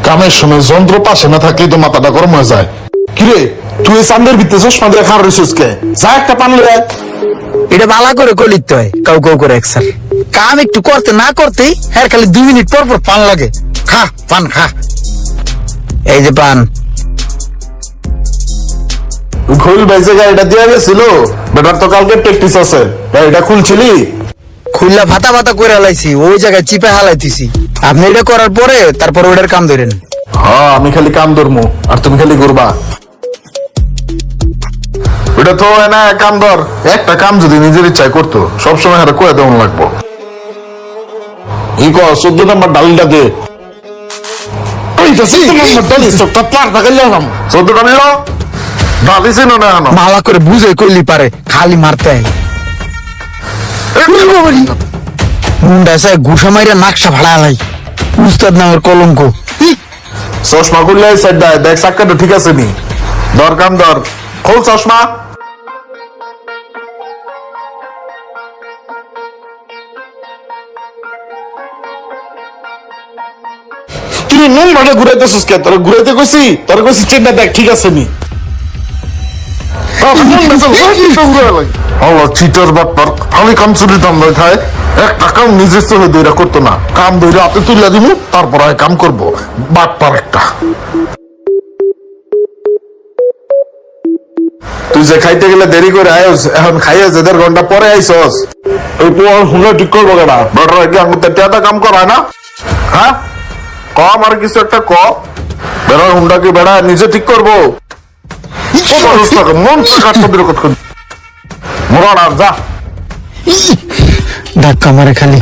কামের সময় যন্ত্র পাশে না থাকলে তো মাথাটা গরম হয়ে যায়। কিরে তুই চান্দের ভিতরে চশমা দিয়ে খাওয়ার রয়েছিস কে? যা একটা পান লে। এটা ভালো করে কলিতে হয় কাউ কাউ করে একসার কাম একটু করতে না করতেই হ্যাঁ খালি 2 মিনিট পর পর পান লাগে। খা পান খা, এই যে পান। ঘুল বেজে গাড়িটা দিয়ে গেছিল, বেটার তো কালকে প্র্যাকটিস আছে, গাড়িটা খুলছিলি? খুললা ভাতা ভাতা করে হালাইছি, ওই জায়গায় চিপে হালাইতেছি। আপনি এটা করার পরে তারপর ওটার কাম ধরেন। হ্যাঁ আমি খালি কাম ধরমু আর তুমি খালি ঘুরবা। ওটা তো না কাম ধর, একটা কাম যদি নিজের ইচ্ছায় করতো সবসময় হারে কয়ে দেওয়া লাগবো। ই কর 14 নম্বর ডালিটা দে। 14 ডালি ডালি ছিল না মালা করে বুঝে করলি পারে, খালি মারতে মুন্ডা এসে ঘুষা মাইরা নাকশা ভাড়া লাই। উস্তাদ নামের কলঙ্ক। চশমা খুললে সাইড দেয়, দেখ চাক্কাটা ঠিক আছে নি? ধর কাম ধর, খোল চশমা। তুই নুন ভাটা ঘুরাইতেছিস কে? তোর ঘুরাইতে কইছি, তোর কইছি চেনটা দেখ ঠিক আছে নি? আমি কাম চুরি দাম নয় খায়, একটা কাম নিজের চলে দইরা করতো না, কাম দইরা হাতে তুলে দিব তারপর আমি কাম করবো। বাটপার একটা। তুই যে খাইতে গেলে দেরি করে আয়স, এখন খাইয়া যে 1.5 ঘন্টা পরে আইসস, ওই পোয়ার হুঙ্গা ঠিক করবো কেনা? বেটার কি আঙুরতে টেয়াটা কাম করায় না? হ্যাঁ ক, আমার কিছু একটা ক। বেড়ার হুন্ডা কি বেড়া নিজে ঠিক করবো? ধাক্কা মারে খালি।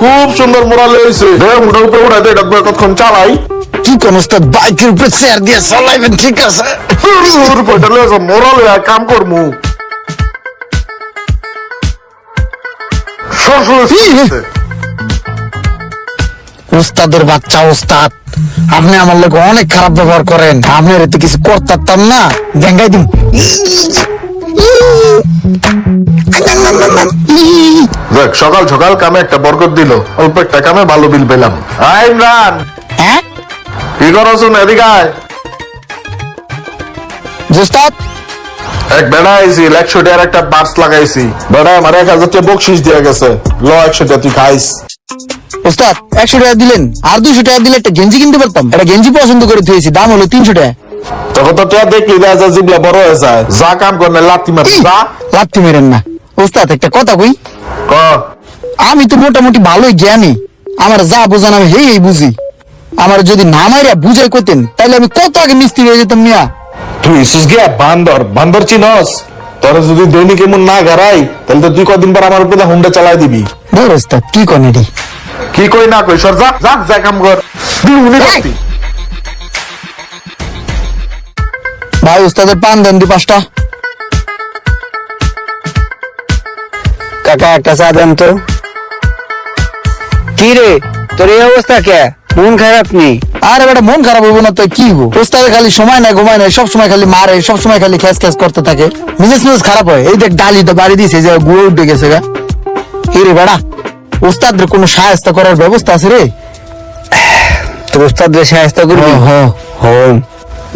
খুব সুন্দর মোড়ালে হয়েছে, মোটার উপরে উঠাইতে কতক্ষণ চালাই। কি কোন ওস্তাদ বাইকের উপরে চেয়ার দিয়ে চালাইবেন? ঠিক আছে মোড়ালে কাম করমু। উস্তাদের বাচ্চা উস্তাদ, আপনি আমার লোক অনেক খারাপ ব্যবহার করেন। আপনার এতে কিছু করতাম না, ভেঙ্গাই দিন। দেখ সকাল সকাল কামে একটা বরকত দিল, অল্প একটা কামে ভালো বিল পেলাম। ইমরান হ্যাঁ কি করো? শুন এদিকে আয়। উস্তাদ এক বেড়া আইছি, 100 টাকার একটা বার্স লাগাইছি, বেড়া আমার 1000 টাকা বকশিস দিয়ে গেছে, ল 100 টাকা তুই খাইস। উস্তাদ 100 টাকা দিলেন, আর 200 টাকা দিলে একটা গেঞ্জি কিনতে পারতাম। একটা গেঞ্জি পছন্দ করে দিয়েছি, দাম হলো 300 টাকা। তখন তো টাকা দেখলি জিবলা বড় হয়ে যায়, যা কাম করলে লাত্তি মার। লাত্তি মেরেন না উস্তাদ, একটা কথা কই। ক। আমি তো মোটামুটি ভালোই জ্ঞানী, আমার যা বোঝান আমি হেই বুঝি। আমার যদি না মাইরা বুঝাই করতেন তাহলে আমি কত আগে মিস্ত্রি হয়ে যেতাম মিয়া। তুই ইসুস গিয়া বান্দর, বান্দর চিনস? তোরা যদি দৈনিক এমন না গারাই তাহলে তো তুই কদিন পর আমার উপরে হুন্ডা চালাই দিবি। ধর উস্তাদ কি কনে রে? কি কই না কই, সর যা যা যা কাম কর। ভাই উস্তাদের পান দেন 5টা। কাকা একটা চা দেন তো। কি রে তোর এই অবস্থা কে? মন খারাপ নেই? আরে বেটা মন খারাপ হইব না তো কি হবো? উস্তাদের খালি সময় নাই, ঘুমায় নাই, সবসময় খালি মারে, সবসময় খালি খ্যাস খ্যাস করতে থাকে, মিজাজ মিজাজ খারাপ হয়। এই দেখ ডালি তো বাড়ি দিয়েছে, যে গুঁড়ো উঠে গেছে গা। কি রে বেটা, উস্তাদের কোনো সাহায্য করার ব্যবস্থা আছে রে? তোর উস্তাদের সাহায্য করবি? হন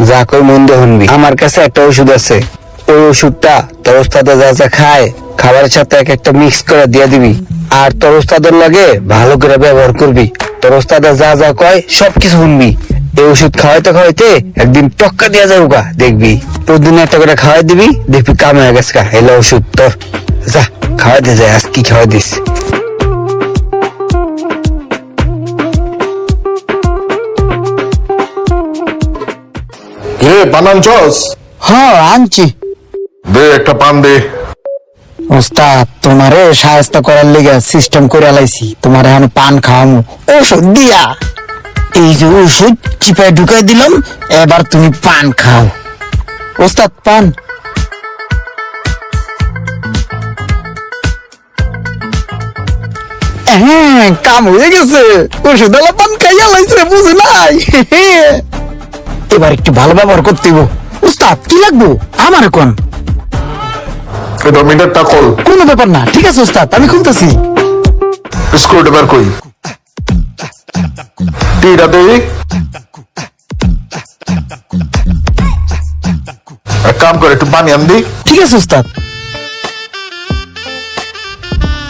যা কই মন দিয়ে শুনবি। আমার কাছে একটা ওষুধ আছে, ওই ওষুধটা তোর উস্তাদে যা যা খায় খাবারের সাথে এক একটা মিক্স করে দিয়ে দিবি, আর তোর উস্তাদের লাগে ভালো করে ব্যবহার করবি। তোর উস্তাদে যা যা কয় সবকিছু শুনবি। এই ওষুধ খাওয়াইতে খাওয়াইতে একদিন টক্কা দিয়া যাবো গা, দেখবি। প্রতিদিন একটা করে খাওয়াই দিবি, দেখবি কাম হয়ে গেছে গা। এলো ওষুধ তোর, যা খাওয়াই দিয়ে যায়। আজ কি খাওয়াই দিস? বানান চস? হ্যাঁ আনছি। দে একটা পান দে। ওস্তাদ তোমারে সাহায্য করার লেগে সিস্টেম করে লাইছি, তোমার এখন পান খাওয়ামু ওষুধ দিয়া। এই যে ওষুধ চিপায় ঢুকাই দিলাম, এবার তুমি পান খাও। ওস্তাদ পান। হ্যাঁ কাম হয়ে গেছে, ওষুধ আলা পান খাইয়া লাইছে, বুঝে নাই। এবার একটু ভালো ব্যবহার করতে হইব। উস্তাদ কি লাগবো আমার কোন? এটা মিটারটা খোল। কোনো ব্যাপার না, ঠিক আছে ওস্তাদ, আমি খুলতেছি। স্ক্রু ড্রাইভার কই? টিটা দেই। এক কাম করে একটু পানি আন দি। ঠিক আছে ওস্তাদ।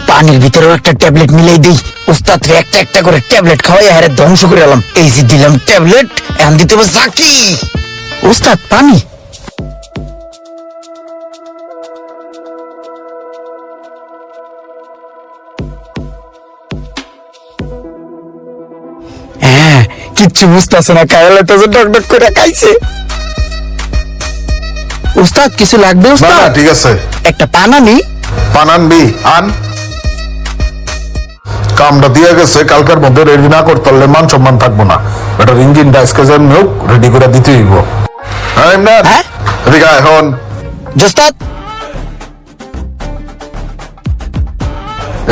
পানির ভিতরেও একটা ট্যাবলেট মিলাই দিই। ওস্তাদ রে একটা একটা করে ট্যাবলেট খাওয়াই হারে ধ্বংস করে এলাম। এই যে দিলাম ট্যাবলেট, এখন দিতে হবে সাকি। ওস্তাদ পানি। হ্যাঁ, কিচ্ছু বুঝতেছে না, খাইলে তো ডক ডক করে খাইছে। ওস্তাদ কিছু লাগবে না ওস্তাদ? না ঠিক আছে। একটা পান আনি। পান আনবি? আন। কামটা দিয়ে গেছে, কালকার মধ্যে রেডি না করতে পারলে মান সম্মান থাকবো না। এটা ইঞ্জিনটা আজকে যেন হোক রেডি করে দিতে হইব। হ্যাঁ ইমরান, হ্যাঁ? এদিকে আয় এখন। ওস্তাদ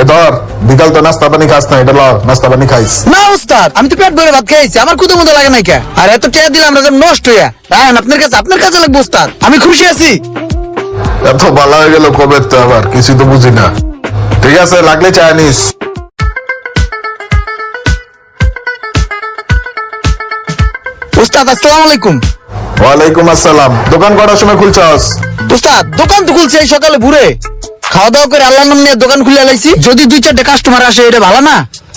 এ ধর, বিকাল তো নাস্তা পানি খাস না, এটা ল নাস্তা পানি খাইস। না ওস্তাদ, আমি তো পেট ভরে ভাত খাইছি, আমার কুতো মতো লাগে নাই কে। আর এত টাকা দিলাম আমরা যেন নষ্ট হইয়া। রায়ন আপনার কাছে লাগবে ওস্তাদ, আমি খুশি আছি। এত ভালো হয়ে গেল কবে তো, আবার কিছু তো বুঝি না। ঠিক আছে, লাগলে চায় নিস। ওস্তাদ আসসালামু আলাইকুম। ওয়ালাইকুম আসসালাম। দোকান কটার সময় খুলছস? ওস্তাদ দোকান তো খুলছে এই সকালে ভোরে, খাওয়া দাওয়া করে আল্লাহর নাম নিয়ে দোকান খুলে লাইছি। যদি 2-4টা কাস্টমার আসে এটা ভালো না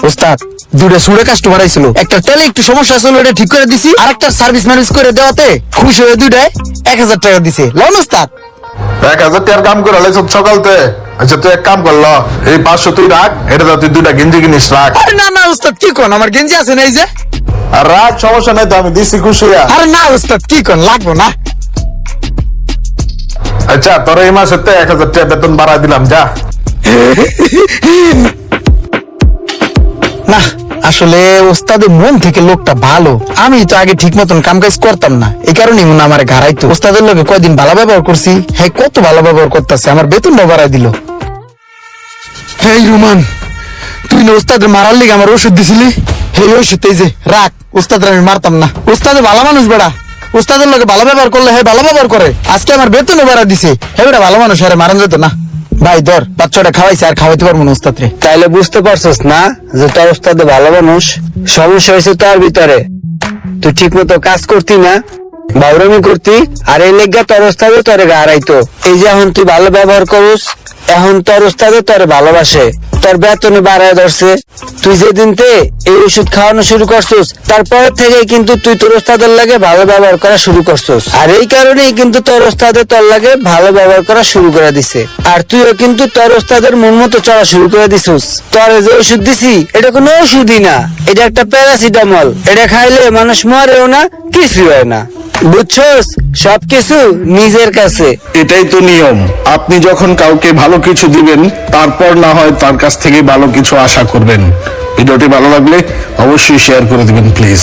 ওস্তাদ। দুটো সুরে কাস্টমার আইছিল, একটা তেলে একটু সমস্যা ছিল, এটা ঠিক করে দিছি। আর একটা সার্ভিস ম্যানেজ করে দেওয়াতে খুশি হয়ে দুইটায় 1000 টাকা দিছে। লন ওস্তাদ। 1000 টাকার কাম করে লাইছ সকালতে। আচ্ছা তুই এক কাম করল, এই 500 তুই রাখ, এটা তুই 2টা গেঞ্জি কিনিস রাখ। আরে না না ওস্তাদ, কি কোন, আমার গেঞ্জি আছে না এই যে। আর রাখ, সমস্যা নাই তো, আমি দিছি খুশি হইয়া। আরে না ওস্তাদ, কি কোন, লাগবো না। আচ্ছা তোর এই মাসে 1000 টাকা বেতন বাড়াই দিলাম, যা। না আসলে ওস্তাদের মন থেকে লোকটা ভালো। আমি তো আগে ঠিক মতন কাম কাজ করতাম না, এই কারণে মনে আমার ঘাড়াইতো। ওস্তাদের লোকে কয়দিন ভালো ব্যবহার করছি, হ্যাঁ কত ভালো ব্যবহার করতেছে, আমার বেতনটা বাড়াই দিল। হেই রুমান, তুই না ওস্তাদের মারার লিগে আমার ওষুধ দিছিলি, এই ওষুধ এই যে রাখ। ওস্তাদের আমি মারতাম না, ওস্তাদে ভালো মানুষ বেড়া। ওস্তাদের লোকে ভালো ব্যবহার করলে হ্যাঁ ভালো ব্যবহার করে। আজকে আমার বেতনও বাড়া দিছে, হ্যাঁ বেটা ভালো মানুষ, আরে মারান যেত না। ভাই ধর, বাচ্চাটা খাওয়াইছে, আর খাওয়াইতে পারবো না ওস্তাদ রে। তাইলে বুঝতে পারছস না যে তোর ওস্তাদে ভালো মানুষ? সমস্যা হয়েছে তোর ভিতরে, তুই ঠিক মতো কাজ করতি না, বাউরামি করতি, আর এই লেগা তোর ওস্তাদে তোরে হারাইতো। এই যে এখন তুই ভালো ব্যবহার করুস, এখন তোর ওস্তাদে তোরে ভালোবাসে, তোর বেতনে বাড়ায় ধরছে। তুই যেদিনতে এই ওষুধ খাওয়ানো শুরু করছিস, তারপর থেকে কিন্তু তুই তোর ওস্তাদের লাগে ভালো ব্যবহার করা শুরু করছিস। আর এই কারণেই কিন্তু তোর ওস্তাদে তোর লাগে ভালো ব্যবহার করা শুরু করে দিছে। আর তুইও কিন্তু তোর ওস্তাদের মন মতো চলা শুরু করে দিছিস। তোর যে ওষুধ দিছি এটা কোনো ওষুধই না, এটা একটা প্যারাসিটামল। এটা খাইলে মানুষ মরেও না, কিছু হয় না, বুঝছস? সবকিছু নিজের কাছে। এটাই তো নিয়ম। আপনি যখন কাউকে ভালো কিছু দিবেন, তারপর না হয় তার কাছ থেকে ভালো কিছু আশা করবেন। ভিডিওটি ভালো লাগলে অবশ্যই শেয়ার করে দিবেন প্লিজ।